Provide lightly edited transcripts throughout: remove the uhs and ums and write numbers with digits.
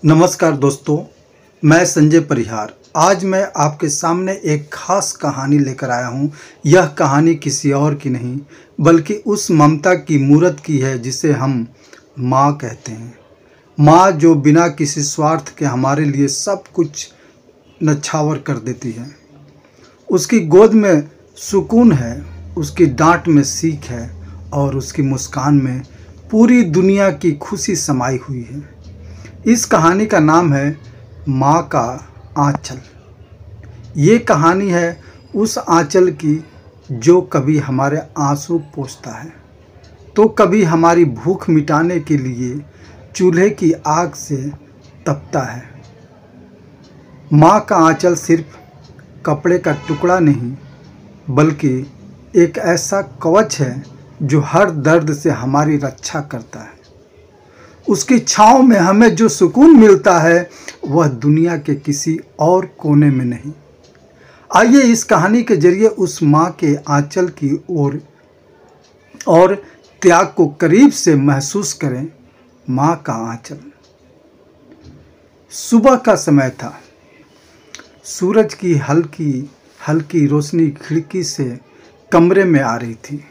नमस्कार दोस्तों, मैं संजय परिहार। आज मैं आपके सामने एक खास कहानी लेकर आया हूँ। यह कहानी किसी और की नहीं बल्कि उस ममता की मूरत की है जिसे हम माँ कहते हैं। माँ जो बिना किसी स्वार्थ के हमारे लिए सब कुछ नछावर कर देती है। उसकी गोद में सुकून है, उसकी डांट में सीख है और उसकी मुस्कान में पूरी दुनिया की खुशी समाई हुई है। इस कहानी का नाम है माँ का आंचल। ये कहानी है उस आंचल की जो कभी हमारे आंसू पोंछता है तो कभी हमारी भूख मिटाने के लिए चूल्हे की आग से तपता है। माँ का आंचल सिर्फ कपड़े का टुकड़ा नहीं बल्कि एक ऐसा कवच है जो हर दर्द से हमारी रक्षा करता है। उसकी छाँव में हमें जो सुकून मिलता है वह दुनिया के किसी और कोने में नहीं। आइए इस कहानी के जरिए उस माँ के आंचल की ओर और त्याग को करीब से महसूस करें। माँ का आंचल। सुबह का समय था। सूरज की हल्की हल्की रोशनी खिड़की से कमरे में आ रही थी।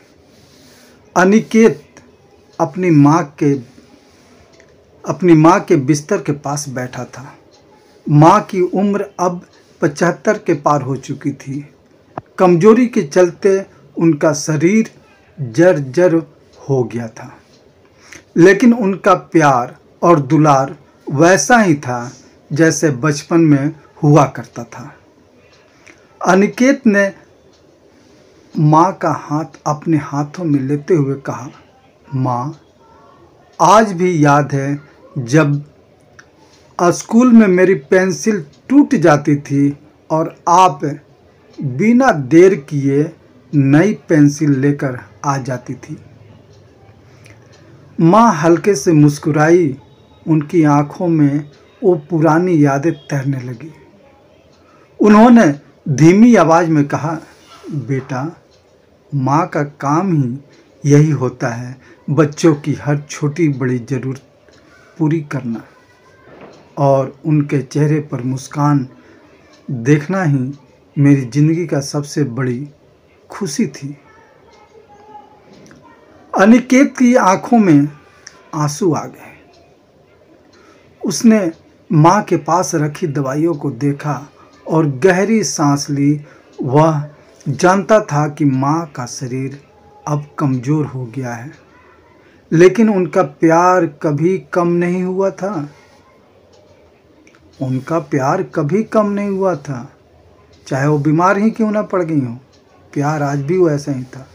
अनिकेत अपनी माँ के बिस्तर के पास बैठा था। माँ की उम्र अब 75 के पार हो चुकी थी। कमजोरी के चलते उनका शरीर जर्जर हो गया था, लेकिन उनका प्यार और दुलार वैसा ही था जैसे बचपन में हुआ करता था। अनिकेत ने माँ का हाथ अपने हाथों में लेते हुए कहा, माँ, आज भी याद है जब स्कूल में मेरी पेंसिल टूट जाती थी और आप बिना देर किए नई पेंसिल लेकर आ जाती थी। माँ हल्के से मुस्कुराई। उनकी आंखों में वो पुरानी यादें तैरने लगी। उन्होंने धीमी आवाज में कहा, बेटा, माँ का काम ही यही होता है, बच्चों की हर छोटी बड़ी ज़रूरत पूरी करना। और उनके चेहरे पर मुस्कान देखना ही मेरी ज़िंदगी का सबसे बड़ी खुशी थी। अनिकेत की आंखों में आंसू आ गए। उसने माँ के पास रखी दवाइयों को देखा और गहरी सांस ली। वह जानता था कि माँ का शरीर अब कमज़ोर हो गया है, लेकिन उनका प्यार कभी कम नहीं हुआ था। उनका प्यार कभी कम नहीं हुआ था, चाहे वो बीमार ही क्यों ना पड़ गई हो। प्यार आज भी वैसा ही था।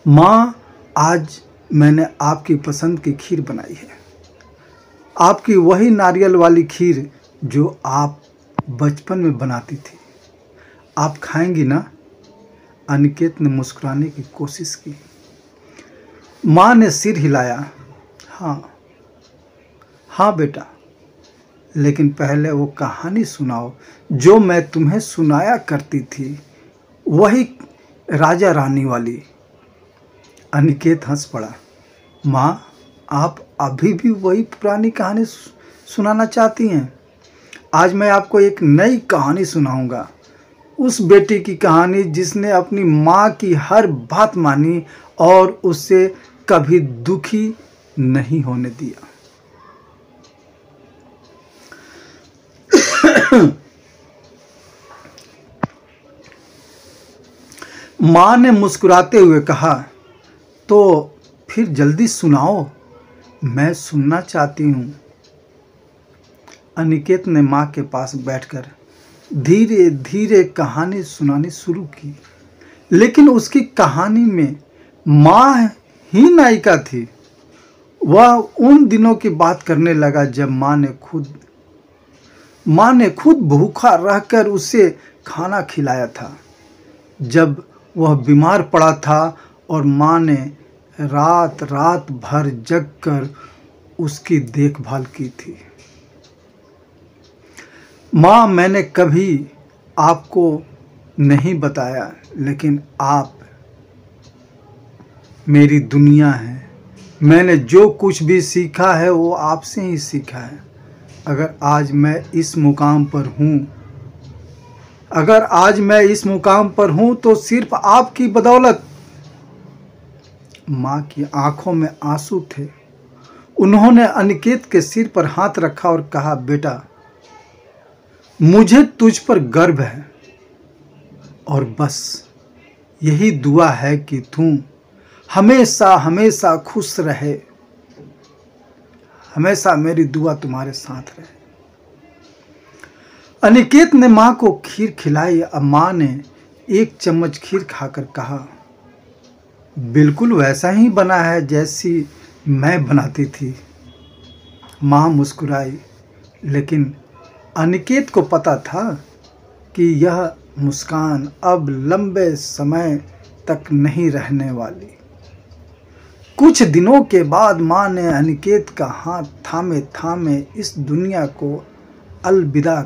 माँ, आज मैंने आपकी पसंद की खीर बनाई है। आपकी वही नारियल वाली खीर जो आप बचपन में बनाती थी। आप खाएंगी ना? अनिकेत ने मुस्कुराने की कोशिश की। माँ ने सिर हिलाया। हाँ बेटा, लेकिन पहले वो कहानी सुनाओ जो मैं तुम्हें सुनाया करती थी, वही राजा रानी वाली। अनिकेत हंस पड़ा। माँ, आप अभी भी वही पुरानी कहानी सुनाना चाहती हैं? आज मैं आपको एक नई कहानी सुनाऊंगा। उस बेटी की कहानी जिसने अपनी माँ की हर बात मानी और उसे कभी दुखी नहीं होने दिया। माँ ने मुस्कुराते हुए कहा, तो फिर जल्दी सुनाओ, मैं सुनना चाहती हूँ। अनिकेत ने माँ के पास बैठकर धीरे धीरे कहानी सुनानी शुरू की, लेकिन उसकी कहानी में माँ ही नायिका थी। वह उन दिनों की बात करने लगा जब माँ ने खुद भूखा रहकर उसे खाना खिलाया था, जब वह बीमार पड़ा था और माँ ने रात रात भर जगकर उसकी देखभाल की थी। माँ, मैंने कभी आपको नहीं बताया, लेकिन आप मेरी दुनिया हैं। मैंने जो कुछ भी सीखा है वो आपसे ही सीखा है। अगर आज मैं इस मुकाम पर हूँ तो सिर्फ आपकी बदौलत। माँ की आंखों में आंसू थे। उन्होंने अनिकेत के सिर पर हाथ रखा और कहा, बेटा मुझे तुझ पर गर्व है और बस यही दुआ है कि तू हमेशा हमेशा खुश रहे। हमेशा मेरी दुआ तुम्हारे साथ रहे। अनिकेत ने माँ को खीर खिलाई। अब माँ ने एक चम्मच खीर खाकर कहा, बिल्कुल वैसा ही बना है जैसी मैं बनाती थी। माँ मुस्कुराई, लेकिन अनिकेत को पता था कि यह मुस्कान अब लंबे समय तक नहीं रहने वाली। कुछ दिनों के बाद माँ ने अनिकेत का हाथ थामे थामे इस दुनिया को अलविदा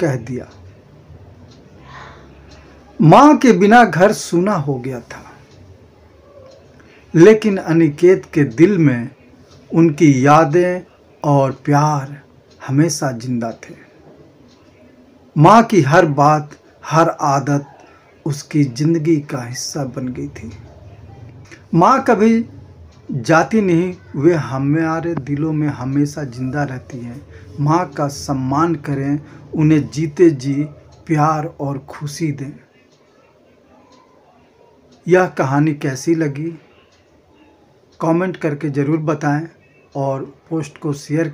कह दिया। माँ के बिना घर सूना हो गया था, लेकिन अनिकेत के दिल में उनकी यादें और प्यार हमेशा जिंदा थे। माँ की हर बात, हर आदत उसकी जिंदगी का हिस्सा बन गई थी। माँ कभी जाती नहीं, वे हमारे दिलों में हमेशा जिंदा रहती हैं। माँ का सम्मान करें, उन्हें जीते जी प्यार और खुशी दें। यह कहानी कैसी लगी कमेंट करके ज़रूर बताएं और पोस्ट को शेयर